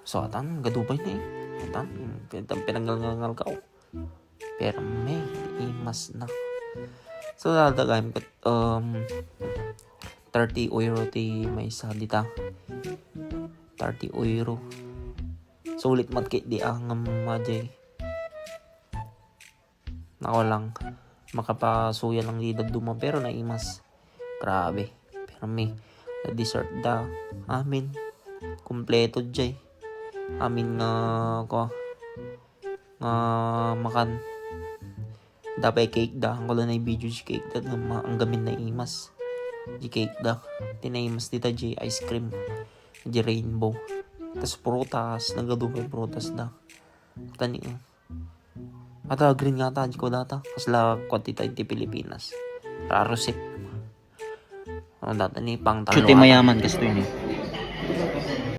So atan gadubay na atan pinanggal ka pero may imas na so dadagay kat 30 euro ti may isa dita 30 euro sulit mat kit di ang majay nako lang makapasuya lang di duma pero naimas grabe pero may dessert da amin kumpleto jay amin nga ko nga makan dapat cake da ang wala na video si cake da ang gamin na imas di cake da tinaimas dita jay ice cream di rainbow tas prutas nagadumay prutas da tani ata green nga ta ko data kasla kwantita ti Pilipinas raro sip data ni pang Chute mayaman kasi ito yun eh.